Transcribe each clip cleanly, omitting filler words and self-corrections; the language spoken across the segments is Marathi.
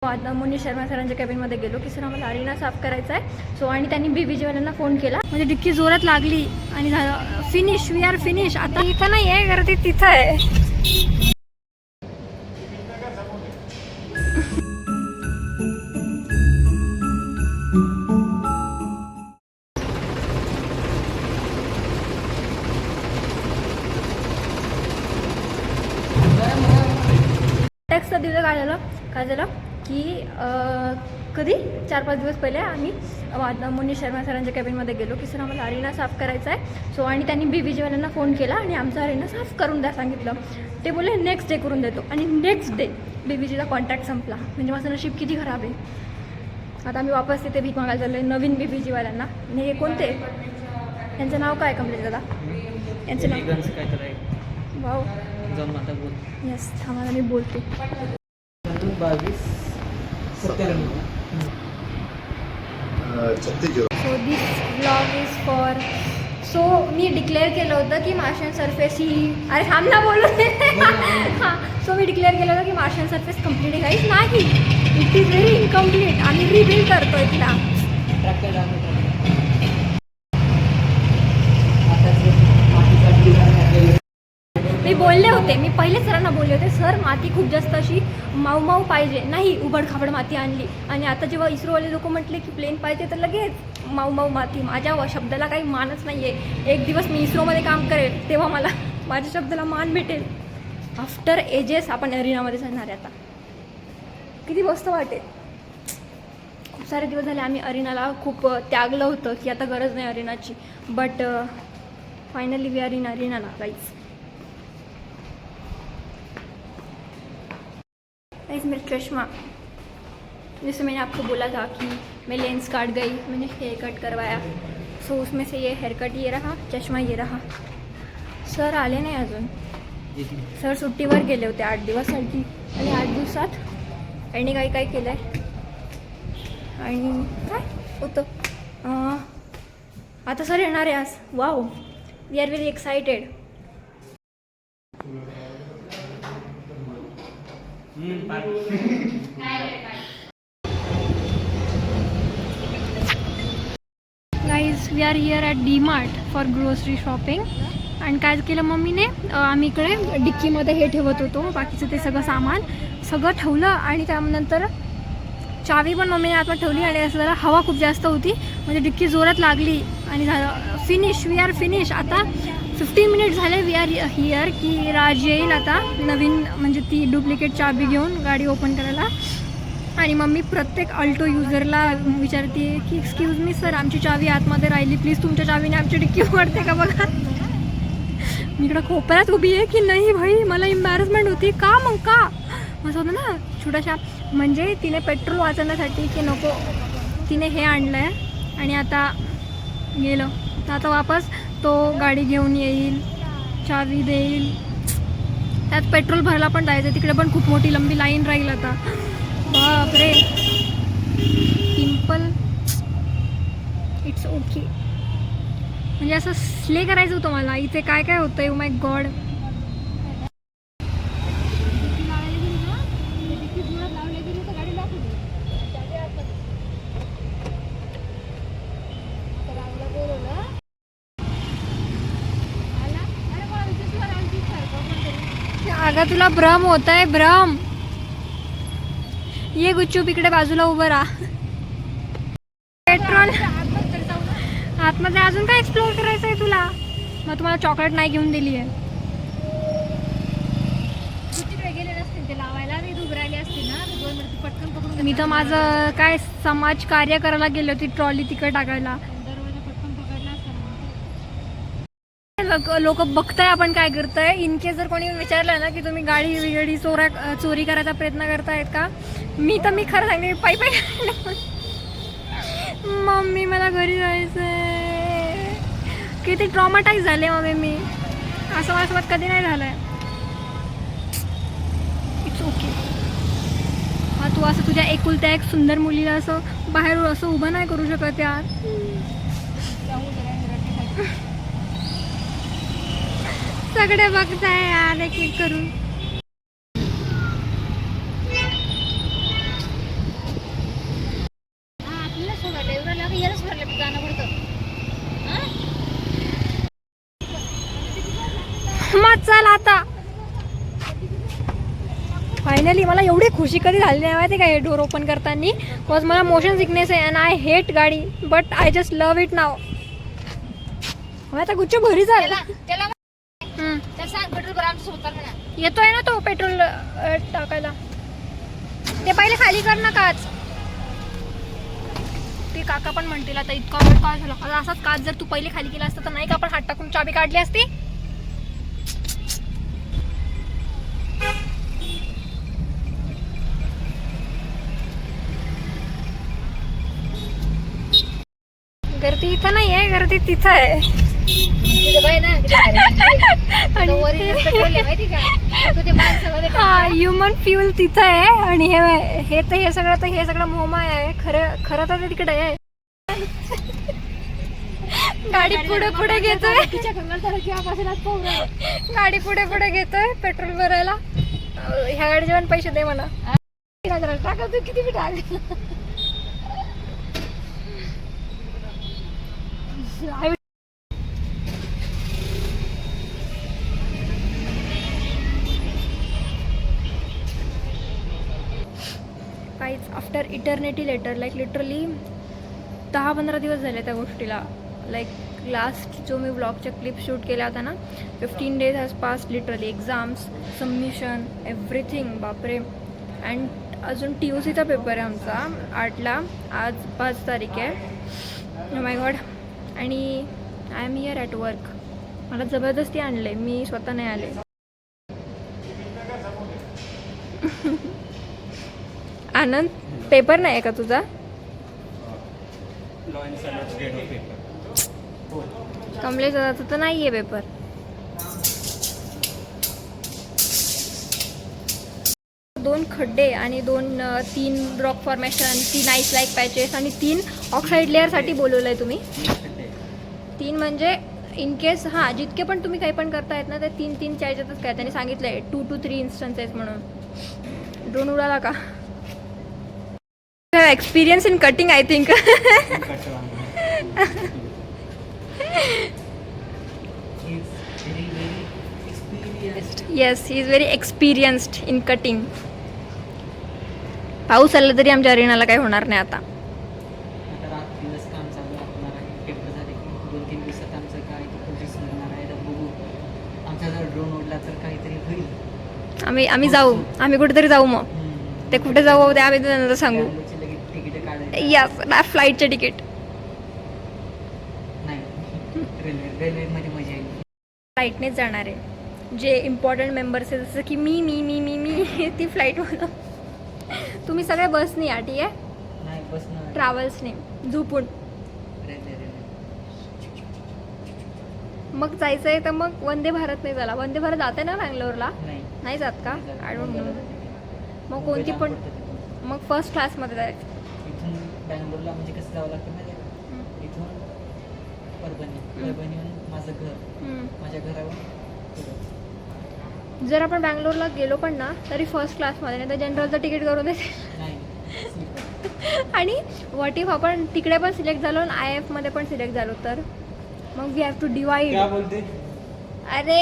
आता मुनी शर्मा सरांच्या कॅबिनमध्ये गेलो की सर आम्हाला अरिना साफ करायचा आहे. सो आणि त्यांनी बीबीजीवाल्यांना फोन केला. म्हणजे डिक्की जोरात लागली आणि झालं फिनिश. We R finish. आता इथं नाही आहे, गर्दी तिथं आहे. टॅक्सचा दिवस काय झालं की कधी 4-5 दिवस पहिले आम्ही मुनी शर्मा सरांच्या कॅबिनमध्ये गेलो की सर आम्हाला अरिना साफ करायचा आहे. सो आणि त्यांनी बीबीजीवाल्यांना फोन केला आणि आमचा अरिना साफ करून द्या सांगितलं. ते बोलले नेक्स्ट डे करून देतो आणि नेक्स्ट डे बीबीजीचा कॉन्ट्रॅक्ट संपला. म्हणजे माझं नशीब किती खराब आहे. आता आम्ही वापस तिथे भीक मागायला चाललो आहे नवीन बीबीजीवाल्यांना. आणि हे कोणते, यांचं नाव काय कम्प्लीट दादा? यांचं नाव वाव यस. थांबा मी बोलते. 22 so this blog is for. So me declare केलं होतं की मार्शन सरफेस ही, अरे थांब ना बोलू दे. हां, सो मी डिक्लेअर केलं होतं की मार्शन सरफेस कम्प्लीट आहे. काहीच नाही, इट इज व्हेरी इनकम्प्लीट. आम्ही रिबिल्ड करतोय तिला. मी बोलले होते, मी पहिले सरांना बोलले होते सर माती खूप जास्त अशी माऊ पाहिजे, नाही उबडखाबड माती आणली. आणि आता जेव्हा इस्रोवाले लोक म्हटले की प्लेन पाहिजे तर लगेच माऊ माती. माझ्या शब्दाला काही मानच नाही आहे. एक दिवस मी इस्रोमध्ये काम करेल तेव्हा मला माझ्या शब्दाला मान भेटेल. आफ्टर एजेस आपण अरिनामध्ये जाणार आहे. आता किती मस्त वाटेल. खूप सारे दिवस झाले आम्ही अरिनाला खूप त्यागलं होतं की आता गरज नाही अरिनाची. But finally we are in arena ना गाइस. मेरा चश्मा, जैसे मैंने आपको बोला था कि मैं लेंस काट गई, मैंने हेयर कट करवाया. सो उसमें से ये हेयर कट ये रहा, चष्मा ये रहा. सर आले नाही अजून. सर सुट्टीवर गेले होते 8 दिवसासाठी. आणि 8 दिवसात यांनी काय केलं आहे आणि काय होतं. आता सर येणार आहे आज. Wow, we are very excited. Guys we are here at DMart for grocery shopping. आणि काय केलं मम्मीने, आम्ही इकडे डिक्कीमध्ये हे ठेवत होतो बाकीचं ते सगळं सामान सगळं ठेवलं. आणि त्यानंतर चावी पण मम्मीने आतमध्ये ठेवली. आणि असं जरा हवा खूप जास्त होती म्हणजे डिक्की जोरात लागली आणि झालं फिनिश. We R finish. आता 15 मिनिट झाले वी आर हिअर की राज येईल आता नवीन, म्हणजे ती डुप्लिकेट चाबी घेऊन गाडी ओपन करायला. आणि मम्मी प्रत्येक अल्टो युजरला विचारते की एक्सक्यूज मी सर आमची चावी आतमध्ये राहिली, प्लीज तुमच्या चावीने आमची डिक्की उघडते का बघा. मी इकडं कोपऱ्यात उभी आहे की नाही भाई, मला एम्बॅरसमेंट होती. का मग का असं होतं ना छोट्याशा. म्हणजे तिने पेट्रोल वाचवण्यासाठी की नको तिने हे आणलं आहे. आणि आता गेलं तर आता वापस तो गाडी घेऊन येईल, चावी देईल, त्यात पेट्रोल भरायला पण जायचं. तिकडे पण खूप मोठी लंबी लाईन राहील आता. बापरे, सिम्पल इट्स ओके. म्हणजे असं स्ले करायचं होतं मला. इथे काय काय होतं आहे, ओ माय गॉड. अगं तुला भ्रम होत आहे, भ्रम. ये गुच्चूप इकडे बाजूला उभं राहा. पेट्रोल आतमध्ये अजून काय एक्सप्लोर करायचं आहे तुला. मग तुम्हाला चॉकलेट नाही घेऊन दिली आहे. मी तर माझं काय समाज कार्य करायला गेले होती, ट्रॉली तिकडे टाकायला. लोक बघताय आपण काय करताय. इनकेस जर कोणी विचारलं ना की तुम्ही गाडी चोरी करायचा प्रयत्न करतायत का, मी खरं सांगते पायी मम्मी मला घरी जायचंय. किती ट्रॉमाटाईज झाले मम्मी मी. असं माझ्यासोबत कधी नाही झालंय. It's okay. तू असं तुझ्या एकुलत्या एक सुंदर मुलीला असं बाहेर असं उभं नाही करू शकत यार. सगळे बघताय यार एक एक करून. जाणं पडतं. मग चल आता फायनली. मला एवढी खुशी कधी झाली नाही माहिती का हे डोर ओपन करताना. बिकॉज मला मोशन सिकनेस आहे अँड आय हेट गाडी, but I just love it नाव. आता गुच्छ भरी झाला. त्याला सांग पेट्रोल भरा आमच्या सोबत ना. येतोय ना तो पेट्रोल टाकायला. ते पहिले खाली कर ना काच. ते काका पण म्हणतील आता इतका वेळ काय झाला. आता असाच काच जर तू पहिले खाली केला असता तर नाही का आपण हात टाकून चाबी काढली असती. गर्दी इथं नाही आहे, गर्दी तिथं आहे. ह्युमन फ्युल तिथं आहे आणि हे सगळं मोहमाय आहे. खरं तर ते तिकडे आहे. गाडी पुढे पुढे घेतोय. गाडी पुढे पुढे घेतोय पेट्रोल भरायला. ह्या गाडीचे पण पैसे दे म्हणा. टाका तू किती टाक. काहीच after eternity letter, like literally 10-15 दिवस झाले त्या गोष्टीला. लाईक लास्ट जो मी ब्लॉगच्या क्लिप शूट केला होता ना, 15 days has pass literally. Exams, submission, everything. बापरे. अँड अजून TOCचा पेपर आहे आमचा 8ला. आज 5 तारीख आहे. माय गॉड. आणि I am here at work. मला जबरदस्ती आणले, मी स्वतः नाही आले. आनंद, पेपर नाही आहे का तुझा? कमलेशचा तर नाही आहे पेपर. दोन खड्डे आणि 3 rock formation, 3 ice like patches आणि 3 ऑक्साईड लेअरसाठी बोलवलं आहे तुम्ही. 3 म्हणजे इन केस जितके पण तुम्ही काही पण करतायत ना ते 3-3च्या ह्याच्यातच काय त्यांनी सांगितलं आहे. 2 to 3 इन्स्टन्सेस म्हणून. ड्रोन उडाला का? Experience in cutting I think. Yes, he is very experienced in cutting. पाऊस आला तरी आमच्या अरिणाला काही होणार नाही आता. आम्ही जाऊ, आम्ही कुठेतरी जाऊ. मग ते कुठे जाऊ ते आम्ही नंतर सांगू. Yes, फ्लाईटचे ticket. फ्लाईटनेच जाणार आहे. जे इम्पॉर्टंट मेंबर्स आहेत जसं की मी मी मी मी मी ती फ्लाईटवर. तुम्ही सगळे बसनी या, ठीक आहे? ट्रॅव्हल्सने झोपून. मग जायचं आहे तर मग वंदे भारत नाही झाला. वंदे भारत जाते ना बँगलोरला? नाही जात का? I don't know. मग कोणती पण, मग फर्स्ट क्लासमध्ये जायचं. इथून बँगलोरला म्हणजे कसं जावं लागतं माहिती आहे का? इथून परभणीहून माझं घर, माझ्या घरावर. जर आपण बँगलोरला गेलो पण ना तरी फर्स्ट क्लासमध्ये, नाही तर जनरलचं तिकीट करून देते. आणि व्हॉट इफ आपण तिकडे पण सिलेक्ट झालो आणि IF मध्ये पण सिलेक्ट झालो तर मग वी हॅव टू डिवाइड. अरे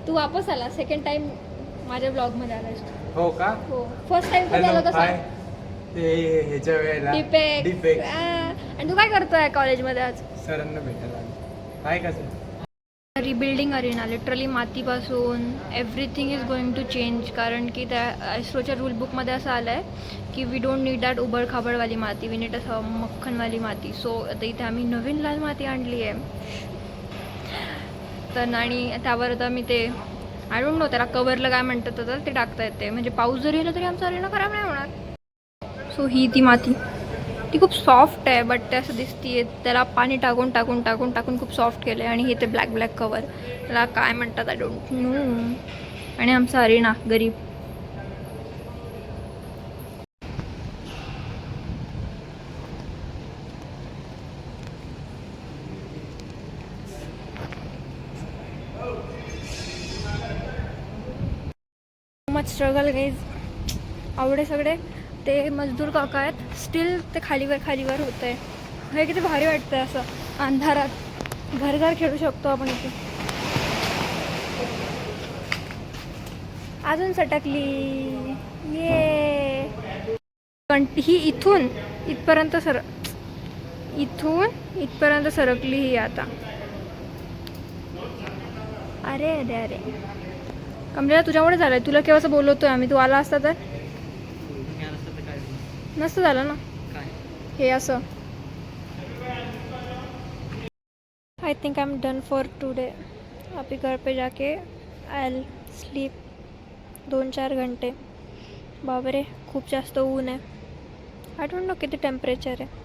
तू वापस आला. सेकंड टाइम माझ्या ब्लॉगमध्ये आलास. हो का? हो. फर्स्ट टाइम कधी आला होता? ह्याच्या वेळेला डिपेक. आणि तू काय करतोय कॉलेजमध्ये आज? सरांना भेटायला काय कसं? रिबिल्डिंग अरिना लिटरली मातीपासून everything is going to change. कारण की त्या इस्रोच्या रूल बुकमध्ये असं आलं आहे की वी डोंट नीड दॅट उबडखाबडवाली माती, वी नीड असं मक्खनवाली माती. सो आता इथे आम्ही नवीन लाल माती आणली आहे. तर आणि त्यावर आता मी ते आय डोंट नो त्याला कवरला काय म्हणतात तर ते टाकता येते. म्हणजे पाऊस जरी आला तरी आमचा अरिना खराब नाही होणार. सो ही ती माती ती खूप सॉफ्ट आहे, बट ते असं दिसतीये त्याला पाणी टाकून टाकून टाकून टाकून खूप सॉफ्ट केलं आहे. आणि हे ते ब्लॅक ब्लॅक कवर त्याला काय म्हणतात आय डोंट नो. आणि आमचा अरिना गरीब. Much struggle guys. आवडे सगळे ते मजदूर काका आहेत, स्टील ते खालीवर होत आहे. हे किती भारी वाटतंय असं अंधारात घर घर खेळू शकतो आपण इथे. अजून सटकली ये ही इथून इथपर्यंत इथून इथपर्यंत सरकली ही आता. अरे अरे अरे कमलेला तुझ्यामुळे झालंय. तुला केव्हाच बोलवतोय आम्ही, तू आला असता तर मी आलं असतं तर काय झालं? नसतं झालं ना काय हे असं. I think I am done for today. अभी घर पे जाके आई विल स्लीप 2-4 घंटे. बापरे खूप जास्त ऊन आहे. आय डोंट नो किती टेम्परेचर आहे.